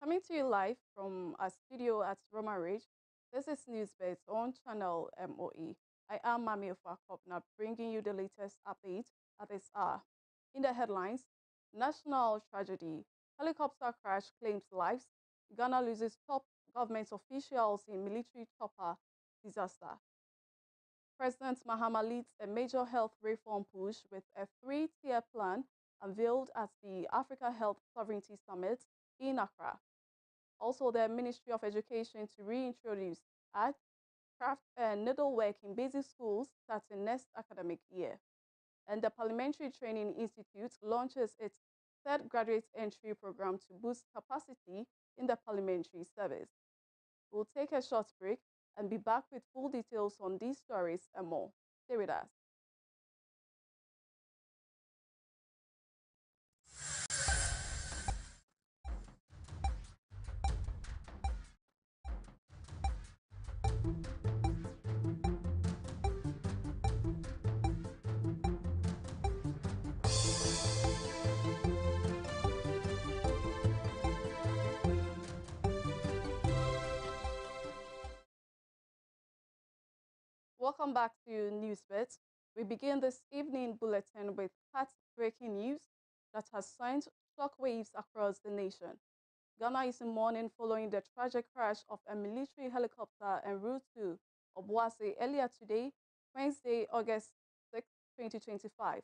Coming to you live from our studio at Roma Ridge, this is Newsbits on channel MOE. I am Mami Ofakopna, bringing you the latest update at this hour. In the headlines, national tragedy, helicopter crash claims lives, Ghana loses top government officials in military chopper disaster. President Mahama leads a major health reform push with a three-tier plan unveiled at the Africa Health Sovereignty Summit in Accra. Also, the Ministry of Education to reintroduce art, craft, and needlework in basic schools starting next academic year. And the Parliamentary Training Institute launches its third graduate entry program to boost capacity in the parliamentary service. We'll take a short break and be back with full details on these stories and more. Stay with us. Welcome back to Newsbits. We begin this evening bulletin with heartbreaking news that has sent shockwaves across the nation. Ghana is in mourning following the tragic crash of a military helicopter en route to Obuasi earlier today, Wednesday, August 6, 2025.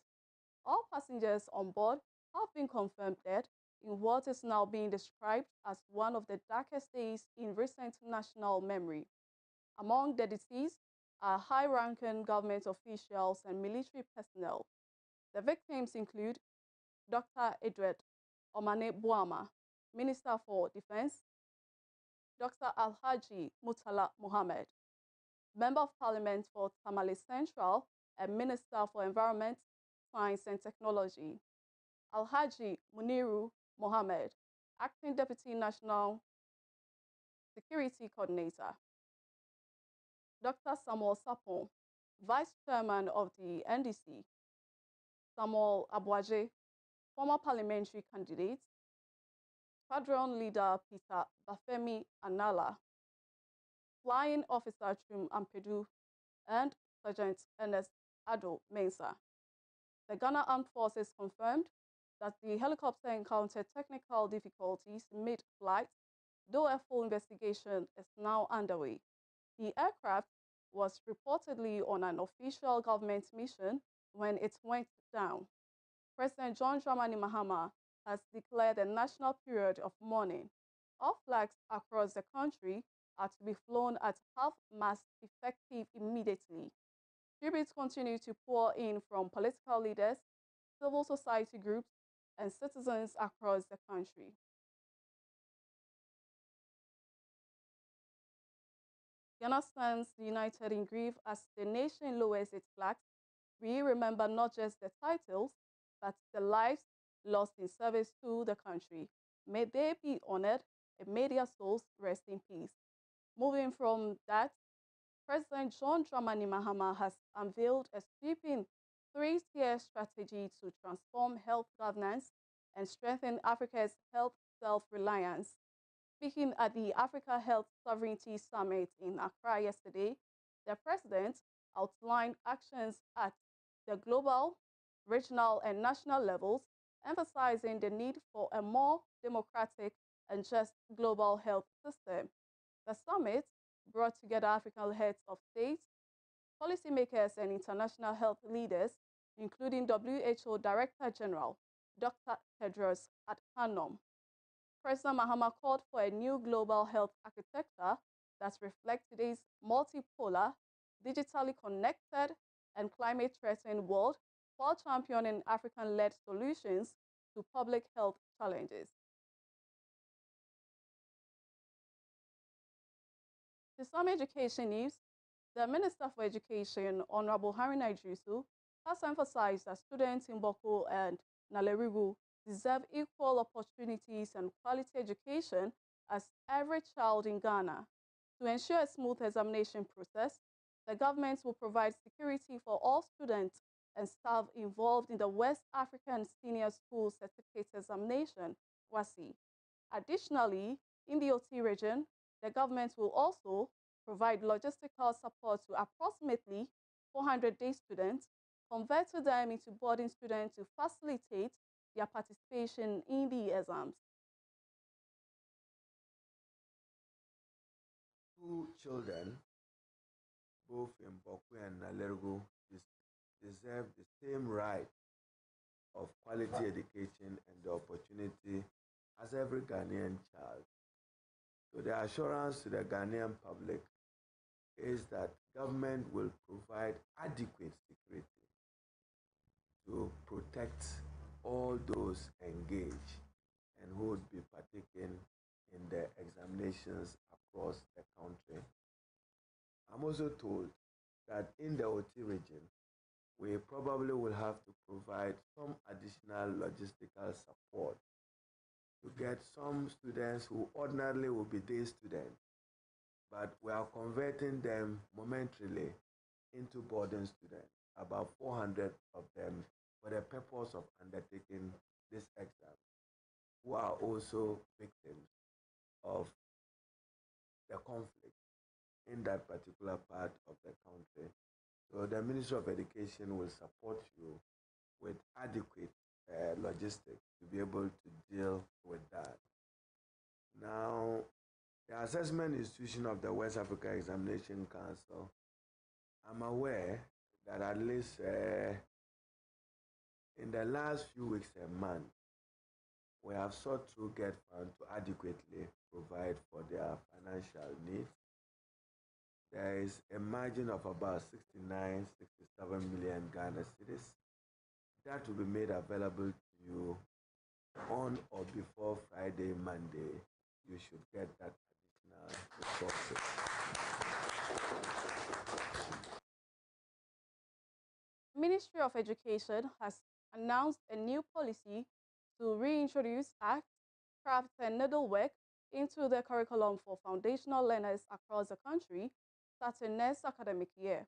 All passengers on board have been confirmed dead in what is now being described as one of the darkest days in recent national memory. Among the deceased are high-ranking government officials and military personnel. The victims include Dr. Edward Omane Buama, Minister for Defense, Dr. Alhaji Mutala Mohammed, Member of Parliament for Tamale Central and Minister for Environment, Science and Technology, Alhaji Muniru Mohammed, Acting Deputy National Security Coordinator, Dr. Samuel Sapon, Vice Chairman of the NDC, Samuel Abwaje, former parliamentary candidate, Squadron Leader Peter Bafemi Anala, Flying Officer Trum Ampedu, and Sergeant Ernest Ado Mensah. The Ghana Armed Forces confirmed that the helicopter encountered technical difficulties mid-flight, though a full investigation is now underway. The aircraft was reportedly on an official government mission when it went down. President John Dramani Mahama has declared a national period of mourning. All flags across the country are to be flown at half-mast effective immediately. Tributes continue to pour in from political leaders, civil society groups, and citizens across the country. Ghana stands united in grief as the nation lowers its flags. We remember not just the titles, but the lives lost in service to the country. May they be honored and may their souls rest in peace. Moving from that, President John Dramani Mahama has unveiled a sweeping three-tier strategy to transform health governance and strengthen Africa's health self-reliance. Speaking at the Africa Health Sovereignty Summit in Accra yesterday, the president outlined actions at the global, regional, and national levels, emphasizing the need for a more democratic and just global health system. The summit brought together African heads of state, policymakers, and international health leaders, including WHO Director General Dr. Tedros Adhanom. President Mahama called for a new global health architecture that reflects today's multipolar, digitally connected, and climate-threatened world while championing African-led solutions to public health challenges. To some education news, the Minister for Education, Honorable Haruna Idrisu, has emphasized that students in Boko and Nalerigu deserve equal opportunities and quality education as every child in Ghana. To ensure a smooth examination process, the government will provide security for all students and staff involved in the West African Senior School Certificate Examination, WASI. Additionally, In the OT region, the government will also provide logistical support to approximately 400 day students, converting them into boarding students to facilitate their participation in the exams. Two children, both in Bokwe and Nalergo, deserve the same right of quality education and the opportunity as every Ghanaian child. So the assurance to the Ghanaian public is that government will provide adequate security to protect all those engaged and who would be partaking in the examinations across the country. I'm also told that in the OT region, we probably will have to provide some additional logistical support to get some students who ordinarily will be day students, but we are converting them momentarily into boarding students, about 400 of them for the purpose of undertaking this exam, who are also victims of the conflict in that particular part of the country. So the Ministry of Education will support you with adequate logistics to be able to deal with that. Now, the assessment institution of the West Africa Examination Council, I'm aware that at least in the last few weeks and months, we have sought to get funds to adequately provide for their financial needs. There is a margin of about 69, 67 million Ghana cedis that will be made available to you on or before Friday, Monday. You should get that additional resources. The Ministry of Education has announced a new policy to reintroduce art, craft, and needlework into the curriculum for foundational learners across the country starting next academic year.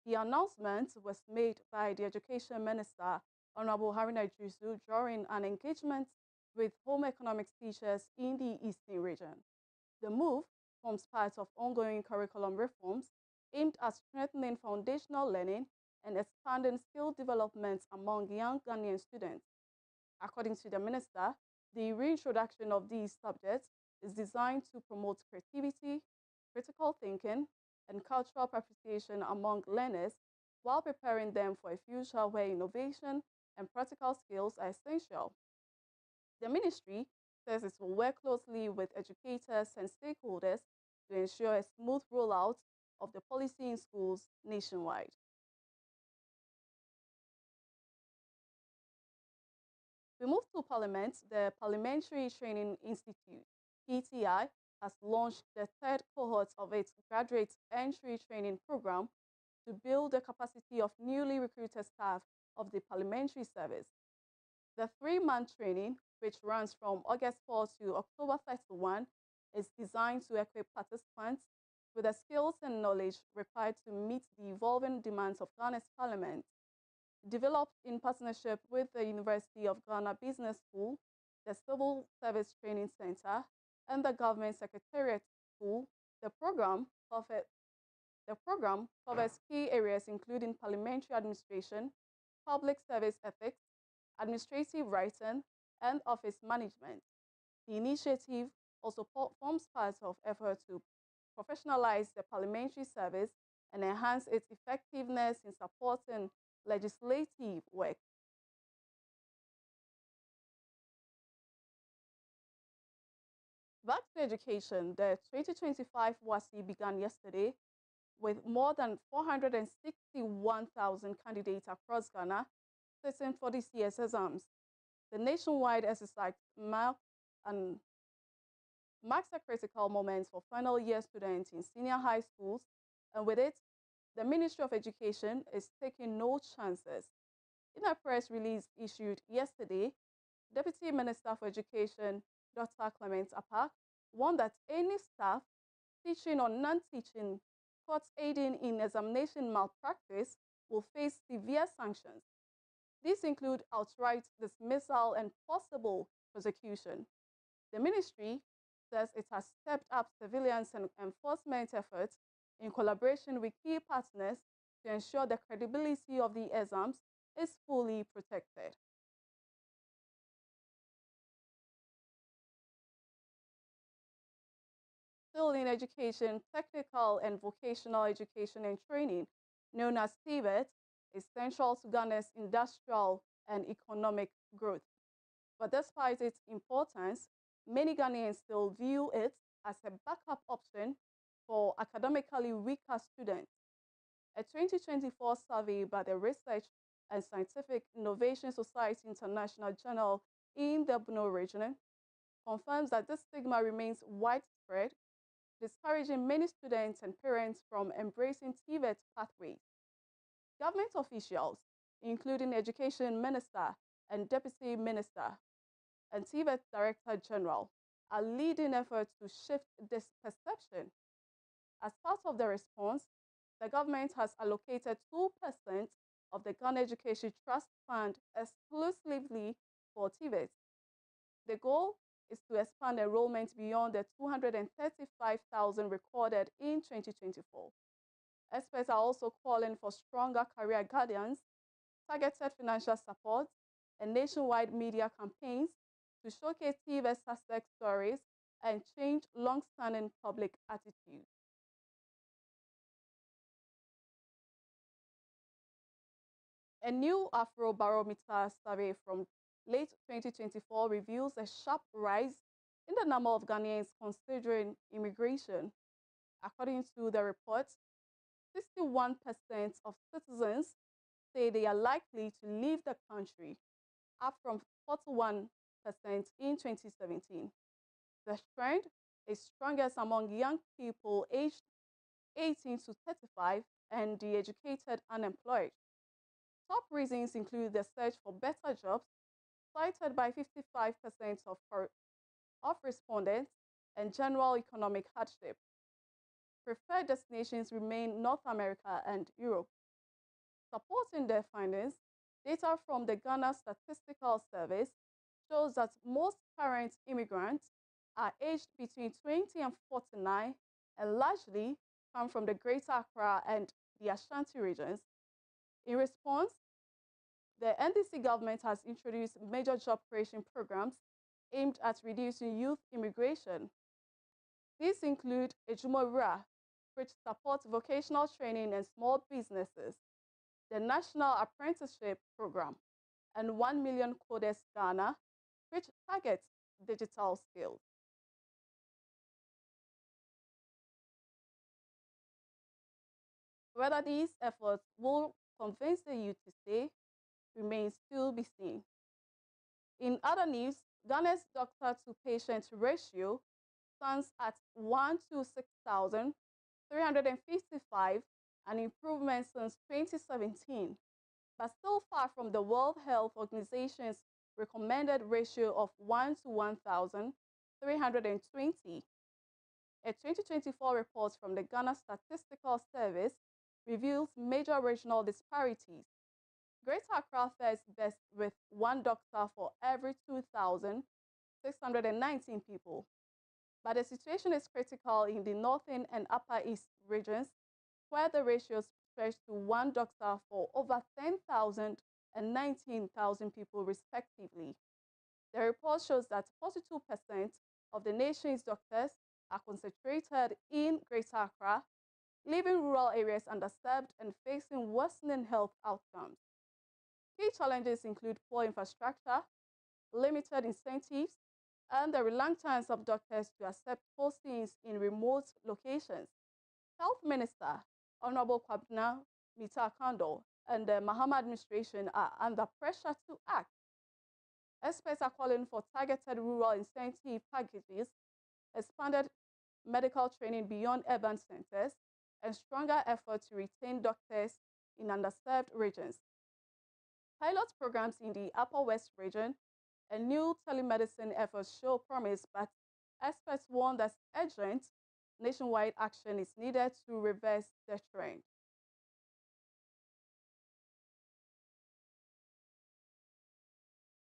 The announcement was made by the Education Minister, Honorable Haruna Iddrisu, during an engagement with home economics teachers in the Eastern region. The move forms part of ongoing curriculum reforms aimed at strengthening foundational learning and expanding skill development among young Ghanaian students. According to the minister, the reintroduction of these subjects is designed to promote creativity, critical thinking, and cultural appreciation among learners while preparing them for a future where innovation and practical skills are essential. The ministry says it will work closely with educators and stakeholders to ensure a smooth rollout of the policy in schools nationwide. We move to Parliament. The Parliamentary Training Institute, PTI, has launched the third cohort of its graduate entry training program to build the capacity of newly recruited staff of the parliamentary service. The three-month training, which runs from August 4 to October 31, is designed to equip participants with the skills and knowledge required to meet the evolving demands of Ghana's parliament. Developed in partnership with the University of Ghana Business School, the Civil Service Training Center, and the Government Secretariat School, the program covers key areas including parliamentary administration, public service ethics, administrative writing, and office management. The initiative also forms part of efforts to professionalize the parliamentary service and enhance its effectiveness in supporting legislative work. Back to education, the 2025 WASI began yesterday with more than 461,000 candidates across Ghana sitting for this year's exams. The nationwide exercise and marks a critical moment for final year students in senior high schools, and with it, the Ministry of Education is taking no chances. In a press release issued yesterday, Deputy Minister for Education, Dr. Clement Apak, warned that any staff teaching or non-teaching caught aiding in examination malpractice will face severe sanctions. These include outright dismissal and possible prosecution. The ministry says it has stepped up surveillance and enforcement efforts in collaboration with key partners to ensure the credibility of the exams is fully protected. Still in education, technical and vocational education and training, known as TVET, is central to Ghana's industrial and economic growth. But despite its importance, many Ghanaians still view it as a backup option for academically weaker students. A 2024 survey by the Research and Scientific Innovation Society International Journal in the Bono region confirms that this stigma remains widespread, discouraging many students and parents from embracing TVET pathways. Government officials, including Education Minister and Deputy Minister and TVET Director General, are leading efforts to shift this perception. As part of the response, the government has allocated 2% of the Ghana Education Trust Fund exclusively for TVET. The goal is to expand enrollment beyond the 235,000 recorded in 2024. Experts are also calling for stronger career guidance, targeted financial support, and nationwide media campaigns to showcase TVET success stories and change long-standing public attitudes. A new Afrobarometer survey from late 2024 reveals a sharp rise in the number of Ghanaians considering immigration. According to the report, 61% of citizens say they are likely to leave the country, up from 41% in 2017. The trend is strongest among young people aged 18 to 35 and the educated unemployed. Top reasons include the search for better jobs, cited by 55% of respondents, and general economic hardship. Preferred destinations remain North America and Europe. Supporting their findings, data from the Ghana Statistical Service shows that most current immigrants are aged between 20 and 49 and largely come from the Greater Accra and the Ashanti regions. In response, the NDC government has introduced major job creation programs aimed at reducing youth immigration. These include Ejumora, which supports vocational training and small businesses, the National Apprenticeship Program, and 1 Million Coders Ghana, which targets digital skills. Whether these efforts will convince the youth to stay remains to be seen. In other news, Ghana's doctor-to-patient ratio stands at 1 to 6,355, an improvement since 2017, but still far from the World Health Organization's recommended ratio of 1 to 1,320. A 2024 report from the Ghana Statistical Service reveals major regional disparities. Greater Accra fares best with one doctor for every 2,619 people. But the situation is critical in the northern and upper east regions, where the ratios stretch to one doctor for over 10,000 and 19,000 people respectively. The report shows that 42% of the nation's doctors are concentrated in Greater Accra, leaving rural areas underserved and facing worsening health outcomes. Key challenges include poor infrastructure, limited incentives, and the reluctance of doctors to accept postings in remote locations. Health Minister Honorable Kwabena Mita and the Mahama administration are under pressure to act. Experts are calling for targeted rural incentive packages, expanded medical training beyond urban centers, and stronger efforts to retain doctors in underserved regions. Pilot programs in the Upper West region and new telemedicine efforts show promise, but experts warn that urgent nationwide action is needed to reverse the trend.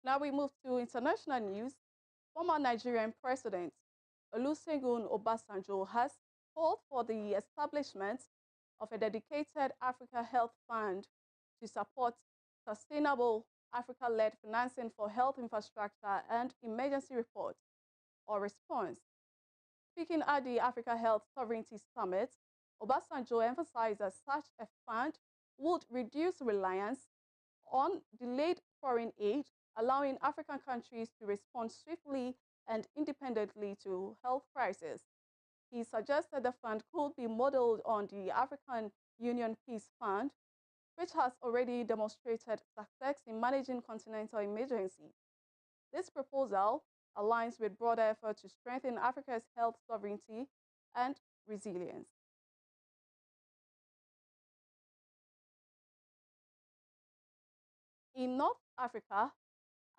Now we move to international news. Former Nigerian President Olusegun Obasanjo has called for the establishment of a dedicated Africa Health Fund to support sustainable Africa-led financing for health infrastructure and emergency report or response. Speaking at the Africa Health Sovereignty Summit, Obasanjo emphasized that such a fund would reduce reliance on delayed foreign aid, allowing African countries to respond swiftly and independently to health crises. He suggested the fund could be modeled on the African Union Peace Fund, which has already demonstrated success in managing continental emergencies. This proposal aligns with broader efforts to strengthen Africa's health sovereignty and resilience. In North Africa,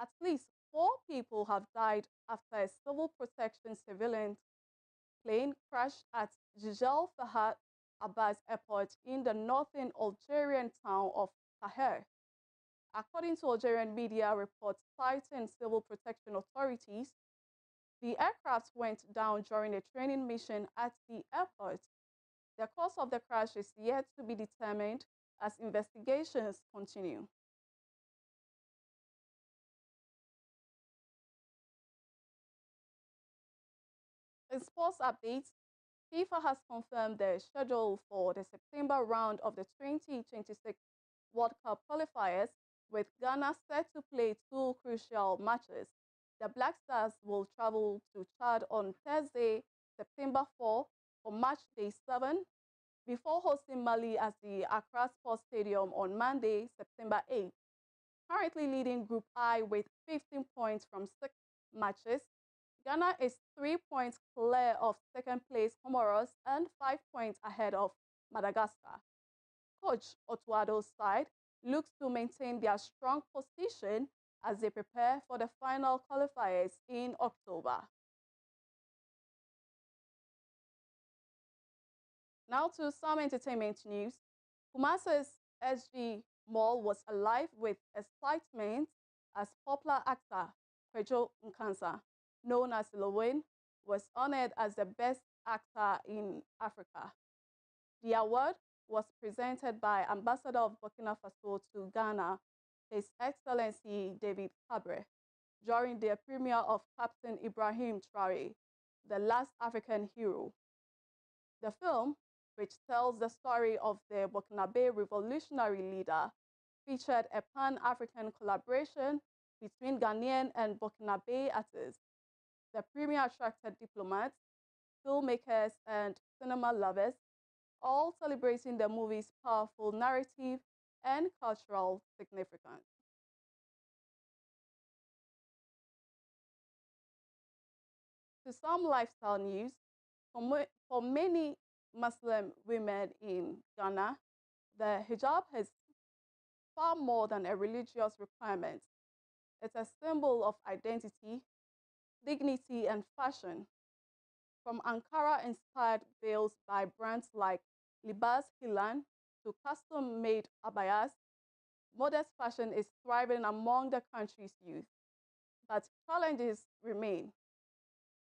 at least 4 people have died after a civil protection civilian plane crashed at Jijel Fahad Abbas Airport in the northern Algerian town of Taher. According to Algerian media reports citing civil protection authorities, the aircraft went down during a training mission at the airport. The cause of the crash is yet to be determined as investigations continue. In sports updates, FIFA has confirmed the schedule for the September round of the 2026 World Cup qualifiers, with Ghana set to play 2 crucial matches. The Black Stars will travel to Chad on Thursday, September 4 for match day 7, before hosting Mali at the Accra Sports Stadium on Monday, September 8. Currently leading Group I with 15 points from 6 matches, Ghana is 3 points clear of second place Comoros and 5 points ahead of Madagascar. Coach Otuado's side looks to maintain their strong position as they prepare for the final qualifiers in October. Now to some entertainment news. Kumasi's SG Mall was alive with excitement as popular actor Kwejo Nkansa, known as Lil was honored as the best actor in Africa. The award was presented by Ambassador of Burkina Faso to Ghana, His Excellency David Cabre, during the premiere of Captain Ibrahim Traore, The Last African Hero. The film, which tells the story of the Burkinabe revolutionary leader, featured a pan-African collaboration between Ghanaian and Burkinabe artists. The premiere attracted diplomats, filmmakers, and cinema lovers, all celebrating the movie's powerful narrative and cultural significance. To some lifestyle news, for many Muslim women in Ghana, the hijab is far more than a religious requirement. It's a symbol of identity, dignity, and fashion. From Ankara-inspired veils by brands like Libas Hilan to custom-made abayas, modest fashion is thriving among the country's youth. But challenges remain.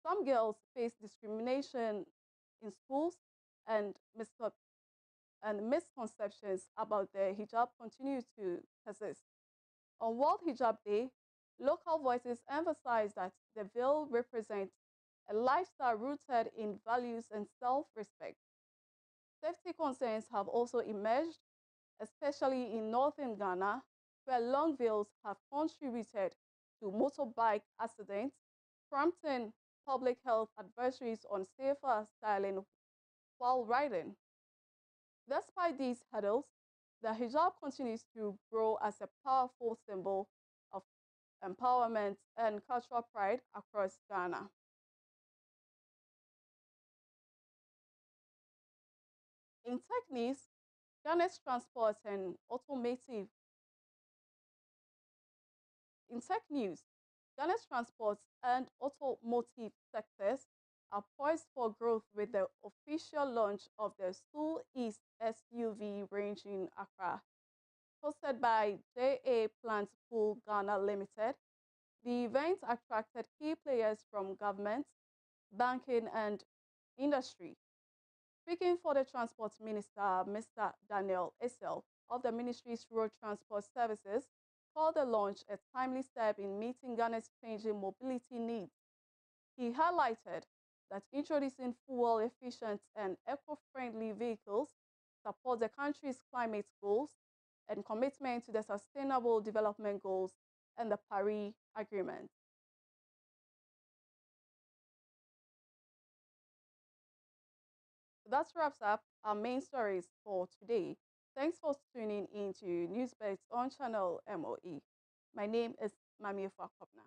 Some girls face discrimination in schools, and, misconceptions about the hijab continue to persist. On World Hijab Day, local voices emphasize that the veil represents a lifestyle rooted in values and self-respect. Safety concerns have also emerged, especially in northern Ghana, where long veils have contributed to motorbike accidents, prompting public health advisories on safer styling while riding. Despite these hurdles, the hijab continues to grow as a powerful symbol of empowerment and cultural pride across Ghana. In tech news, Ghana's transport and automotive In tech news, Ghana's transport and automotive sectors are poised for growth with the official launch of the Seoul East SUV range in Accra. Hosted by JA Plant Pool Ghana Limited, the event attracted key players from government, banking, and industry. Speaking for the Transport Minister, Mr. Daniel Essel of the Ministry's Road Transport Services, called the launch a timely step in meeting Ghana's changing mobility needs. He highlighted that introducing fuel-efficient and eco-friendly vehicles supports the country's climate goals and commitment to the Sustainable Development Goals and the Paris Agreement. So that wraps up our main stories for today. Thanks for tuning in to Newsbits on channel MOE. My name is Mami Fakopna.